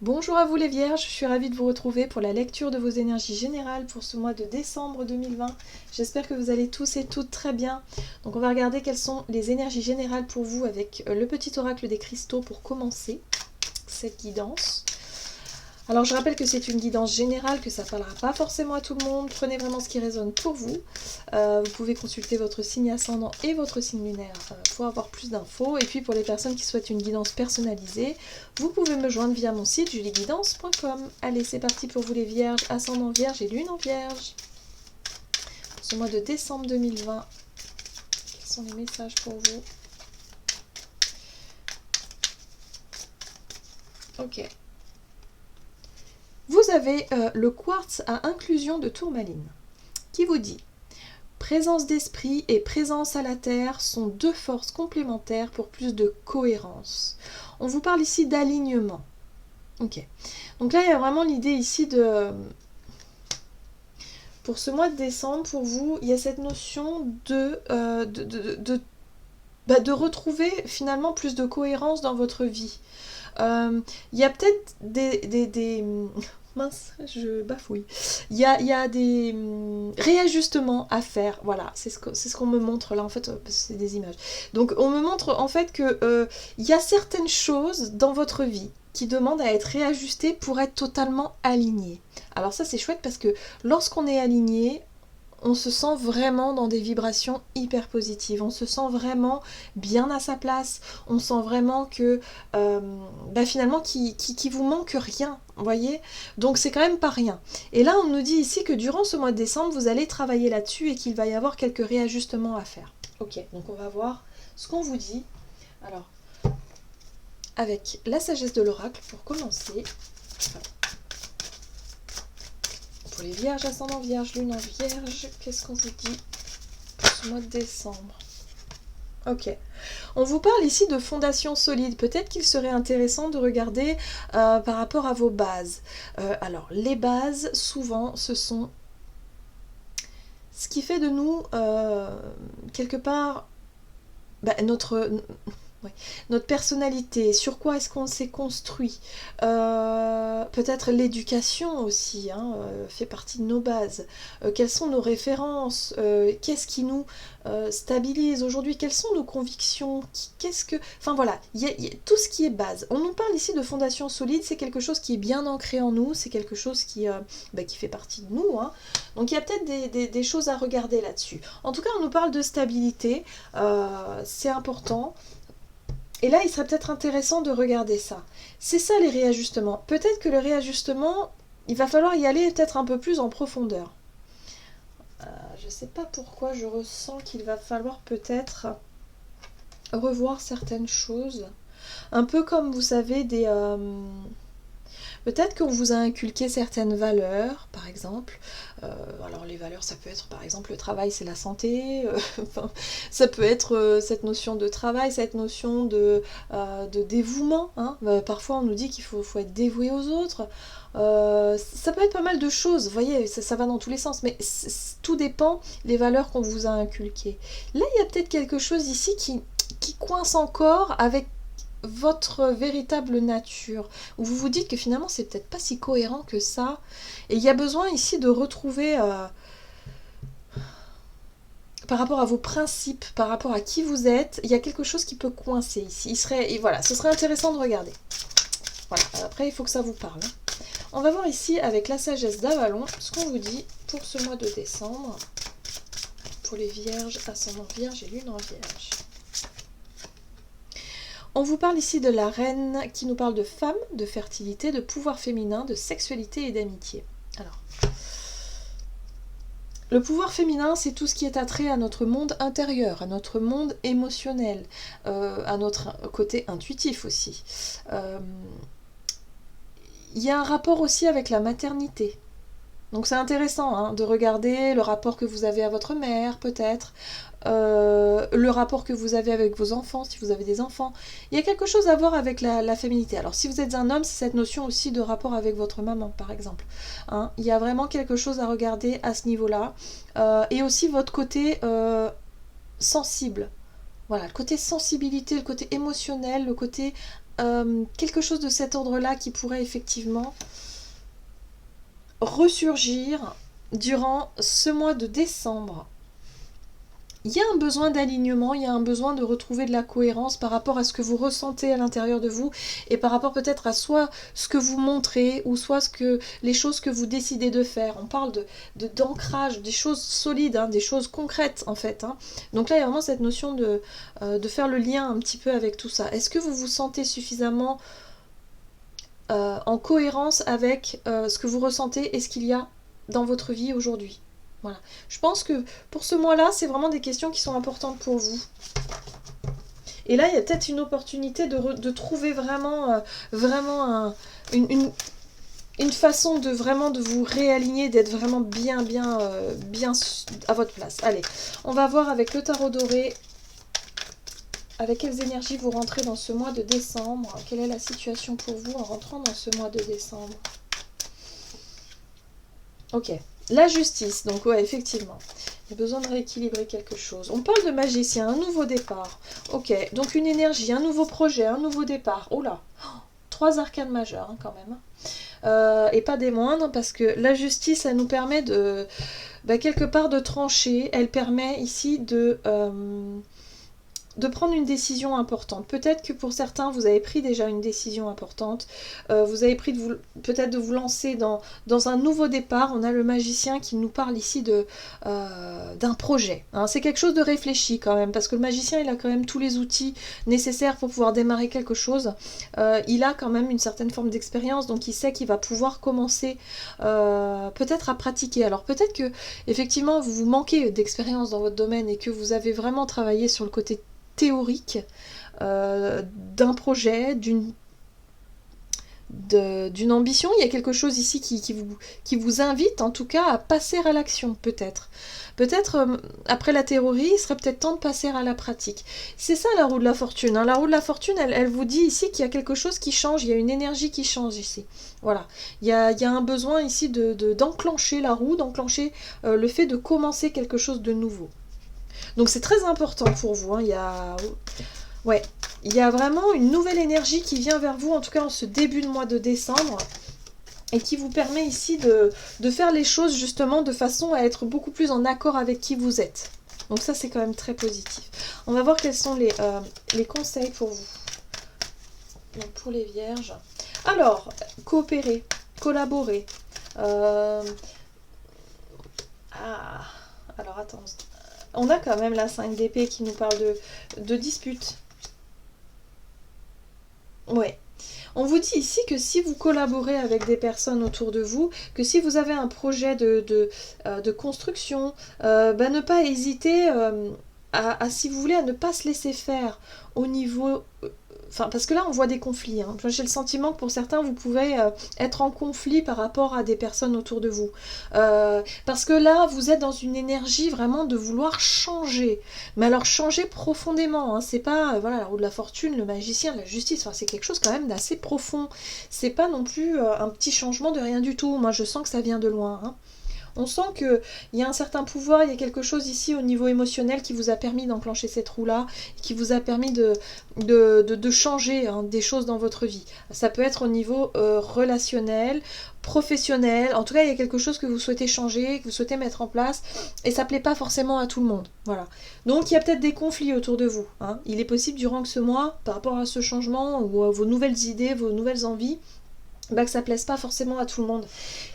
Bonjour à vous les Vierges, je suis ravie de vous retrouver pour la lecture de vos énergies générales pour ce mois de décembre 2020. J'espère que vous allez tous et toutes très bien. Donc on va regarder quelles sont les énergies générales pour vous avec le petit oracle des cristaux pour commencer cette guidance. Alors je rappelle que c'est une guidance générale, que ça ne parlera pas forcément à tout le monde. Prenez vraiment ce qui résonne pour vous. Vous pouvez consulter votre signe ascendant et votre signe lunaire pour avoir plus d'infos. Et puis pour les personnes qui souhaitent une guidance personnalisée, vous pouvez me joindre via mon site julieguidance.com. Allez, c'est parti pour vous les Vierges, ascendant Vierge et lune en Vierge. Pour ce mois de décembre 2020, quels sont les messages pour vous? Ok. Vous avez le quartz à inclusion de tourmaline qui vous dit: présence d'esprit et présence à la terre sont deux forces complémentaires pour plus de cohérence. On vous parle ici d'alignement. Ok. Donc là, il y a vraiment l'idée ici de... Pour ce mois de décembre, pour vous, il y a cette notion de retrouver finalement plus de cohérence dans votre vie. Il y a peut-être des mince, je bafouille. Il y a des réajustements à faire. Voilà, c'est ce qu'on me montre là. En fait, c'est des images. Donc, on me montre en fait que il y a certaines choses dans votre vie qui demandent à être réajustées pour être totalement alignées. Alors ça, c'est chouette parce que lorsqu'on est aligné, on se sent vraiment dans des vibrations hyper positives, on se sent vraiment bien à sa place, on sent vraiment que finalement qu'il vous manque rien, vous voyez. Donc c'est quand même pas rien. Et là on nous dit ici que durant ce mois de décembre, vous allez travailler là-dessus et qu'il va y avoir quelques réajustements à faire. Ok, donc on va voir ce qu'on vous dit. Alors, avec la sagesse de l'oracle pour commencer. Pour les Vierges, ascendant Vierge, lune en Vierge, qu'est-ce qu'on vous dit pour ce mois de décembre? Ok. On vous parle ici de fondations solides. Peut-être qu'il serait intéressant de regarder par rapport à vos bases. Alors, les bases, souvent, ce sont ce qui fait de nous, quelque part, notre personnalité, sur quoi est-ce qu'on s'est construit, peut-être l'éducation aussi fait partie de nos bases, quelles sont nos références, qu'est-ce qui nous stabilise aujourd'hui, quelles sont nos convictions, enfin voilà, il y a tout ce qui est base. On nous parle ici de fondation solide, c'est quelque chose qui est bien ancré en nous, c'est quelque chose qui fait partie de nous, hein. Donc il y a peut-être des choses à regarder là-dessus. En tout cas, on nous parle de stabilité, c'est important. Et là, il serait peut-être intéressant de regarder ça. C'est ça les réajustements. Peut-être que le réajustement, il va falloir y aller peut-être un peu plus en profondeur. Je ne sais pas pourquoi je ressens qu'il va falloir peut-être revoir certaines choses. Un peu comme, vous savez, peut-être qu'on vous a inculqué certaines valeurs, par exemple. Alors les valeurs, ça peut être par exemple le travail, c'est la santé. Ça peut être cette notion de travail, cette notion de dévouement. Parfois on nous dit qu'il faut être dévoué aux autres. Ça peut être pas mal de choses, vous voyez, ça va dans tous les sens, mais tout dépend des valeurs qu'on vous a inculquées. Là, il y a peut-être quelque chose ici qui coince encore avec votre véritable nature, où vous vous dites que finalement c'est peut-être pas si cohérent que ça, et il y a besoin ici de retrouver par rapport à vos principes, par rapport à qui vous êtes, il y a quelque chose qui peut coincer ici. Ce serait intéressant de regarder. Voilà, après il faut que ça vous parle. On va voir ici avec la sagesse d'Avalon ce qu'on vous dit pour ce mois de décembre, pour les Vierges, ascendant Vierge et lune en Vierge. On vous parle ici de la reine qui nous parle de femme, de fertilité, de pouvoir féminin, de sexualité et d'amitié. Alors, le pouvoir féminin, c'est tout ce qui est attrait à notre monde intérieur, à notre monde émotionnel, à notre côté intuitif aussi. Il y a un rapport aussi avec la maternité. Donc c'est intéressant de regarder le rapport que vous avez à votre mère, peut-être, le rapport que vous avez avec vos enfants, si vous avez des enfants. Il y a quelque chose à voir avec la féminité. Alors si vous êtes un homme, c'est cette notion aussi de rapport avec votre maman, par exemple. Il y a vraiment quelque chose à regarder à ce niveau-là. Et aussi votre côté sensible. Voilà, le côté sensibilité, le côté émotionnel, le côté quelque chose de cet ordre-là qui pourrait effectivement ressurgir durant ce mois de décembre. Il y a un besoin d'alignement, il y a un besoin de retrouver de la cohérence par rapport à ce que vous ressentez à l'intérieur de vous et par rapport peut-être à soit ce que vous montrez ou soit les choses que vous décidez de faire. On parle d'ancrage, des choses solides, hein, des choses concrètes en fait. Hein. Donc là, il y a vraiment cette notion de faire le lien un petit peu avec tout ça. Est-ce que vous vous sentez suffisamment en cohérence avec ce que vous ressentez et ce qu'il y a dans votre vie aujourd'hui? Voilà. Je pense que pour ce mois-là, c'est vraiment des questions qui sont importantes pour vous. Et là, il y a peut-être une opportunité de trouver vraiment, une façon de vraiment de vous réaligner, d'être vraiment bien à votre place. Allez, on va voir avec le tarot doré, avec quelles énergies vous rentrez dans ce mois de décembre. Quelle est la situation pour vous en rentrant dans ce mois de décembre? Ok. La justice, donc ouais, effectivement. Il y a besoin de rééquilibrer quelque chose. On parle de magicien, un nouveau départ. Ok, donc une énergie, un nouveau projet, un nouveau départ. Oh là, 3 arcanes majeures hein, quand même. Et pas des moindres, parce que la justice, elle nous permet de, quelque part, de trancher. Elle permet ici de prendre une décision importante. Peut-être que pour certains, vous avez pris déjà une décision importante. Vous avez pris peut-être de vous lancer dans un nouveau départ. On a le magicien qui nous parle ici d'un projet. Hein. C'est quelque chose de réfléchi quand même, parce que le magicien, il a quand même tous les outils nécessaires pour pouvoir démarrer quelque chose. Il a quand même une certaine forme d'expérience, donc il sait qu'il va pouvoir commencer peut-être à pratiquer. Alors peut-être que effectivement, vous manquez d'expérience dans votre domaine et que vous avez vraiment travaillé sur le côté théorique d'un projet, d'une ambition. Il y a quelque chose ici qui vous invite en tout cas à passer à l'action peut-être. Peut-être après la théorie, il serait peut-être temps de passer à la pratique. C'est ça la roue de la fortune. Hein. La roue de la fortune, elle vous dit ici qu'il y a quelque chose qui change, il y a une énergie qui change ici. Voilà. Il y a un besoin ici d'enclencher la roue, d'enclencher le fait de commencer quelque chose de nouveau. Donc c'est très important pour vous. Hein. Il y a vraiment une nouvelle énergie qui vient vers vous, en tout cas en ce début de mois de décembre, et qui vous permet ici de faire les choses justement de façon à être beaucoup plus en accord avec qui vous êtes. Donc ça, c'est quand même très positif. On va voir quels sont les conseils pour vous. Donc pour les vierges. Alors, coopérer, collaborer. Alors attends. On a quand même la 5 d'épée qui nous parle de dispute. Ouais. On vous dit ici que si vous collaborez avec des personnes autour de vous, que si vous avez un projet de construction, ne pas hésiter si vous voulez, à ne pas se laisser faire au niveau... parce que là, on voit des conflits. Hein. J'ai le sentiment que pour certains, vous pouvez être en conflit par rapport à des personnes autour de vous. Parce que là, vous êtes dans une énergie vraiment de vouloir changer. Mais alors, changer profondément. Hein. C'est pas, la roue de la fortune, le magicien, la justice. C'est quelque chose quand même d'assez profond. C'est pas non plus un petit changement de rien du tout. Moi, je sens que ça vient de loin. Hein. On sent qu'il y a un certain pouvoir, il y a quelque chose ici au niveau émotionnel qui vous a permis d'enclencher cette roue-là, qui vous a permis de changer des choses dans votre vie. Ça peut être au niveau relationnel, professionnel, en tout cas il y a quelque chose que vous souhaitez changer, que vous souhaitez mettre en place, et ça ne plaît pas forcément à tout le monde. Voilà. Donc il y a peut-être des conflits autour de vous. Hein. Il est possible durant ce mois, par rapport à ce changement, ou à vos nouvelles idées, vos nouvelles envies, que ça ne plaise pas forcément à tout le monde.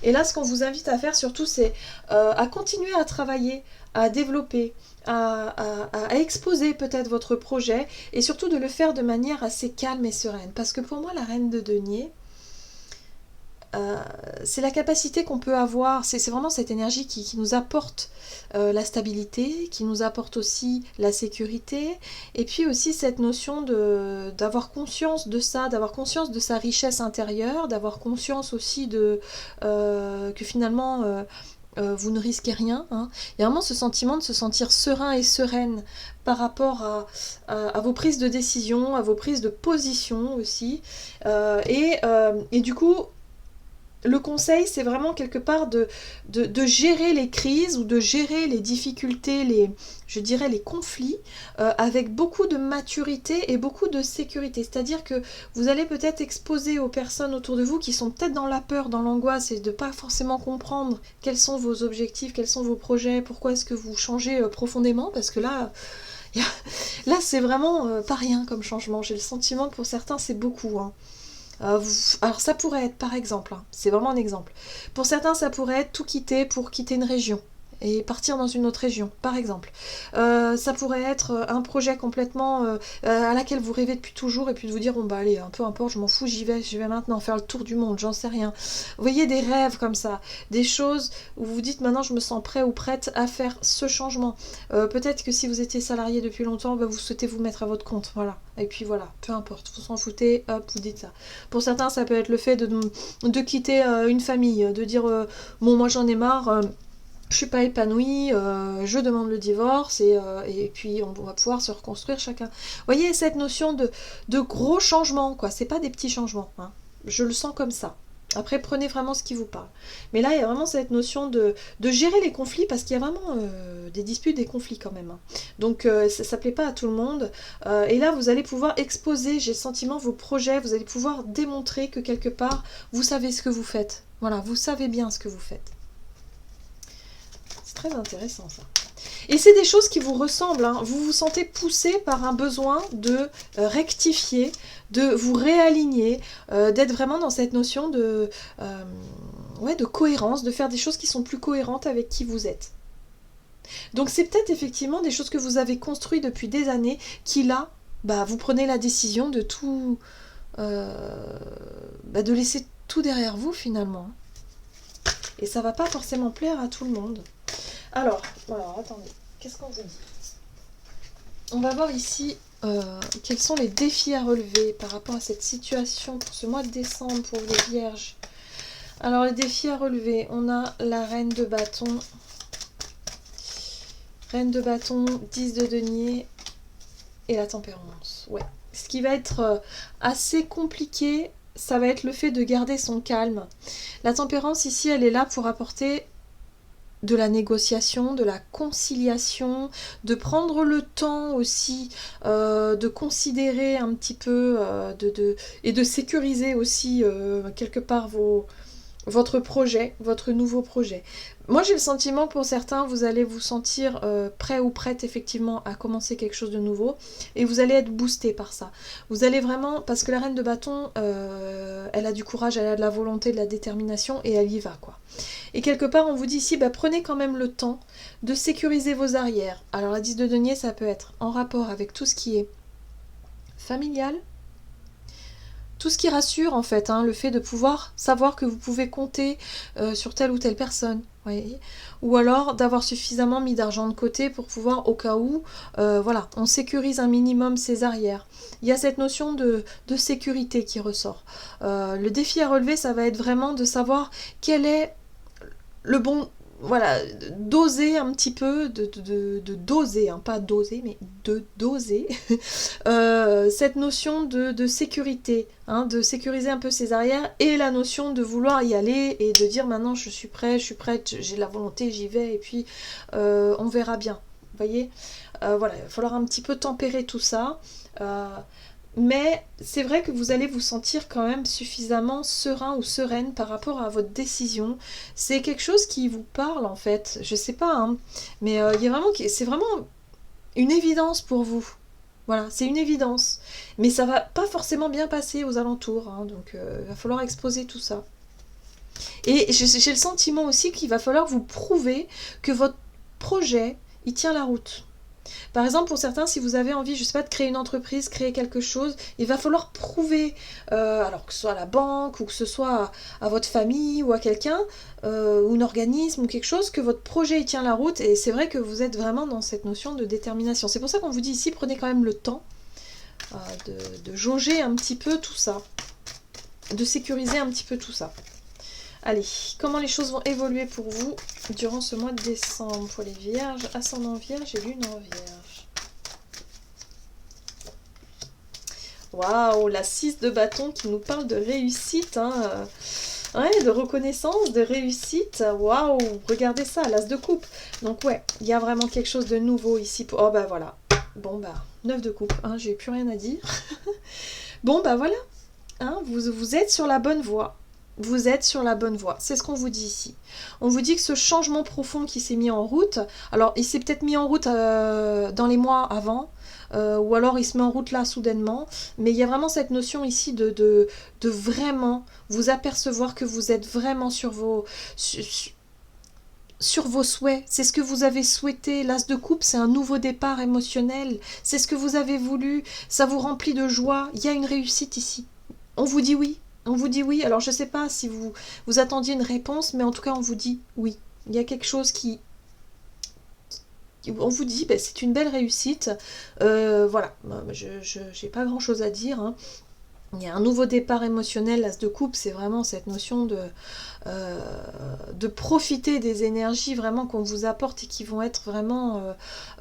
Et là, ce qu'on vous invite à faire surtout, c'est à continuer à travailler, à développer, à exposer peut-être votre projet, et surtout de le faire de manière assez calme et sereine. Parce que pour moi, la reine de denier, c'est la capacité qu'on peut avoir, c'est vraiment cette énergie qui nous apporte la stabilité, qui nous apporte aussi la sécurité, et puis aussi cette notion d'avoir conscience de ça, d'avoir conscience de sa richesse intérieure, d'avoir conscience aussi que finalement vous ne risquez rien. Hein. Il y a vraiment ce sentiment de se sentir serein et sereine par rapport à vos prises de décision, à vos prises de position aussi, et du coup le conseil, c'est vraiment quelque part de gérer les crises ou de gérer les difficultés, je dirais les conflits, avec beaucoup de maturité et beaucoup de sécurité. C'est-à-dire que vous allez peut-être exposer aux personnes autour de vous qui sont peut-être dans la peur, dans l'angoisse et de ne pas forcément comprendre quels sont vos objectifs, quels sont vos projets, pourquoi est-ce que vous changez profondément, parce que là, là c'est vraiment pas rien comme changement. J'ai le sentiment que pour certains, c'est beaucoup, hein. Alors ça pourrait être par exemple, hein, c'est vraiment un exemple. Pour certains ça pourrait être tout quitter pour quitter une région et partir dans une autre région, par exemple. Ça pourrait être un projet complètement à laquelle vous rêvez depuis toujours et puis de vous dire bon bah allez, peu importe, je m'en fous, j'y vais maintenant faire le tour du monde, j'en sais rien. Vous voyez des rêves comme ça, des choses où vous vous dites maintenant je me sens prêt ou prête à faire ce changement. Peut-être que si vous étiez salarié depuis longtemps, bah, vous souhaitez vous mettre à votre compte, voilà. Et puis voilà, peu importe, vous s'en foutez, hop, vous dites ça. Pour certains, ça peut être le fait de quitter une famille, de dire bon moi j'en ai marre, je suis pas épanouie, je demande le divorce et puis on va pouvoir se reconstruire chacun. Vous voyez cette notion de gros changements, quoi. C'est pas des petits changements, hein. Je le sens comme ça. Après, prenez vraiment ce qui vous parle. Mais là, il y a vraiment cette notion de gérer les conflits, parce qu'il y a vraiment des disputes, des conflits quand même, hein. Donc, ça ne plaît pas à tout le monde. Et là, vous allez pouvoir exposer, j'ai le sentiment, vos projets. Vous allez pouvoir démontrer que quelque part, vous savez ce que vous faites. Voilà, vous savez bien ce que vous faites. C'est très intéressant, ça. Et c'est des choses qui vous ressemblent, hein. Vous vous sentez poussé par un besoin de rectifier, de vous réaligner, d'être vraiment dans cette notion de cohérence, de faire des choses qui sont plus cohérentes avec qui vous êtes. Donc c'est peut-être effectivement des choses que vous avez construites depuis des années qui là, bah, vous prenez la décision de tout, de laisser tout derrière vous finalement. Et ça va pas forcément plaire à tout le monde. Alors, attendez, qu'est-ce qu'on vous dit? On va voir ici quels sont les défis à relever par rapport à cette situation pour ce mois de décembre pour les vierges. Alors, les défis à relever, on a la reine de bâton. Reine de bâton, 10 de denier et la tempérance. Ouais. Ce qui va être assez compliqué, ça va être le fait de garder son calme. La tempérance ici, elle est là pour apporter de la négociation, de la conciliation, de prendre le temps aussi de considérer un petit peu et de sécuriser aussi quelque part votre projet, votre nouveau projet. Moi j'ai le sentiment que pour certains vous allez vous sentir prêt ou prête effectivement à commencer quelque chose de nouveau et vous allez être boosté par ça. Vous allez vraiment, parce que la reine de bâton elle a du courage, elle a de la volonté, de la détermination et elle y va quoi. Et quelque part on vous dit ici prenez quand même le temps de sécuriser vos arrières. Alors la 10 de denier ça peut être en rapport avec tout ce qui est familial, tout ce qui rassure en fait, hein, le fait de pouvoir savoir que vous pouvez compter sur telle ou telle personne, voyez, ou alors d'avoir suffisamment mis d'argent de côté pour pouvoir au cas où, voilà, on sécurise un minimum ses arrières. Il y a cette notion de sécurité qui ressort. Le défi à relever, ça va être vraiment de savoir quel est le bon... Voilà, doser un petit peu, de doser, hein, pas doser, mais de doser cette notion de sécurité, hein, de sécuriser un peu ses arrières et la notion de vouloir y aller et de dire maintenant je suis prête, j'ai de la volonté, j'y vais et puis on verra bien. Vous voyez, voilà, il va falloir un petit peu tempérer tout ça. Mais c'est vrai que vous allez vous sentir quand même suffisamment serein ou sereine par rapport à votre décision. C'est quelque chose qui vous parle en fait. Je sais pas, hein, mais c'est vraiment une évidence pour vous. Voilà, c'est une évidence. Mais ça va pas forcément bien passer aux alentours, hein, donc il va falloir exposer tout ça. Et j'ai le sentiment aussi qu'il va falloir vous prouver que votre projet, il tient la route. Par exemple, pour certains, si vous avez envie, je sais pas, de créer une entreprise, créer quelque chose, il va falloir prouver, alors que ce soit à la banque ou que ce soit à votre famille ou à quelqu'un, ou un organisme ou quelque chose, que votre projet il tient la route. Et c'est vrai que vous êtes vraiment dans cette notion de détermination. C'est pour ça qu'on vous dit ici, prenez quand même le temps de jauger un petit peu tout ça, de sécuriser un petit peu tout ça. Allez, comment les choses vont évoluer pour vous durant ce mois de décembre pour les vierges, ascendant vierge et lune en vierge. Waouh, la 6 de bâton qui nous parle de réussite, hein. Ouais, de reconnaissance, de réussite. Waouh, regardez ça, l'as de coupe. Donc ouais, il y a vraiment quelque chose de nouveau ici. Oh bah voilà. Bon bah, 9 de coupe, hein, j'ai plus rien à dire. Bon bah voilà, hein, vous êtes sur la bonne voie. Vous êtes sur la bonne voie. C'est ce qu'on vous dit ici. On vous dit que ce changement profond qui s'est mis en route, alors il s'est peut-être mis en route dans les mois avant, ou alors il se met en route là soudainement, mais il y a vraiment cette notion ici de vraiment vous apercevoir que vous êtes vraiment sur vos souhaits. C'est ce que vous avez souhaité. L'as de coupe, c'est un nouveau départ émotionnel. C'est ce que vous avez voulu. Ça vous remplit de joie. Il y a une réussite ici. On vous dit oui. On vous dit oui. Alors je ne sais pas si vous attendiez une réponse, mais en tout cas on vous dit oui. Il y a quelque chose qui... On vous dit, ben, c'est une belle réussite. Voilà, je n'ai pas grand-chose à dire. Hein. Il y a un nouveau départ émotionnel, l'as de coupe, c'est vraiment cette notion de profiter des énergies vraiment qu'on vous apporte et qui vont être vraiment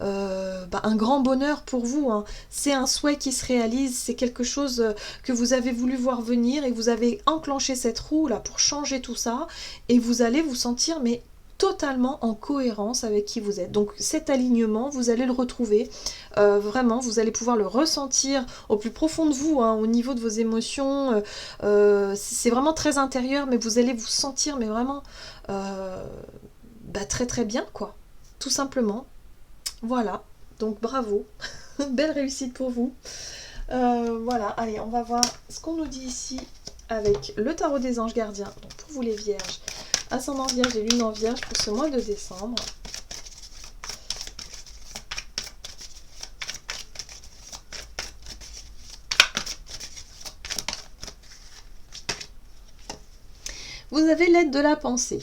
un grand bonheur pour vous. Hein. C'est un souhait qui se réalise, c'est quelque chose que vous avez voulu voir venir et vous avez enclenché cette roue là pour changer tout ça et vous allez vous sentir mais totalement en cohérence avec qui vous êtes. Donc cet alignement, vous allez le retrouver, vraiment, vous allez pouvoir le ressentir au plus profond de vous, hein, au niveau de vos émotions, c'est vraiment très intérieur, mais vous allez vous sentir, mais vraiment, très très bien, quoi, tout simplement. Voilà, donc bravo, belle réussite pour vous. Voilà, allez, on va voir ce qu'on nous dit ici avec le tarot des anges gardiens, donc pour vous les vierges. Ascendant vierge et lune en vierge pour ce mois de décembre. Vous avez l'aide de la pensée.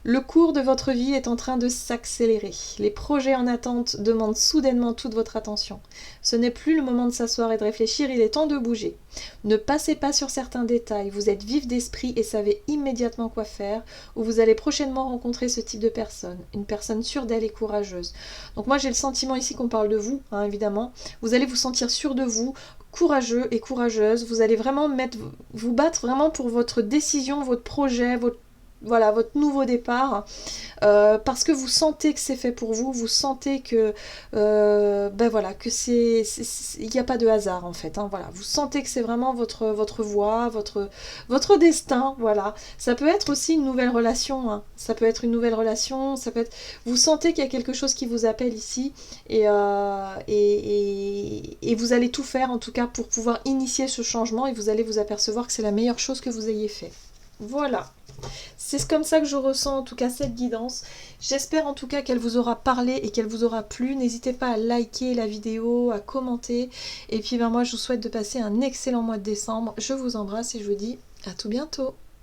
Le cours de votre vie est en train de s'accélérer. Les projets en attente demandent soudainement toute votre attention. Ce n'est plus le moment de s'asseoir et de réfléchir, il est temps de bouger. Ne passez pas sur certains détails, vous êtes vif d'esprit et savez immédiatement quoi faire, ou vous allez prochainement rencontrer ce type de personne, une personne sûre d'elle et courageuse. Donc moi j'ai le sentiment ici qu'on parle de vous, hein, évidemment. Vous allez vous sentir sûr de vous, courageux et courageuse, vous allez vraiment vous battre vraiment pour votre décision, votre projet, votre nouveau départ, parce que vous sentez que c'est fait pour vous, vous sentez que que il n'y a pas de hasard en fait, hein, voilà, vous sentez que c'est vraiment votre voie, votre destin, voilà. Ça peut être aussi une nouvelle relation, hein. Ça peut être une nouvelle relation, ça peut être, vous sentez qu'il y a quelque chose qui vous appelle ici et vous allez tout faire en tout cas pour pouvoir initier ce changement et vous allez vous apercevoir que c'est la meilleure chose que vous ayez fait. Voilà. C'est comme ça que je ressens en tout cas cette guidance. J'espère en tout cas qu'elle vous aura parlé et qu'elle vous aura plu. N'hésitez pas à liker la vidéo, à commenter. Et puis moi je vous souhaite de passer un excellent mois de décembre. Je vous embrasse et je vous dis à tout bientôt.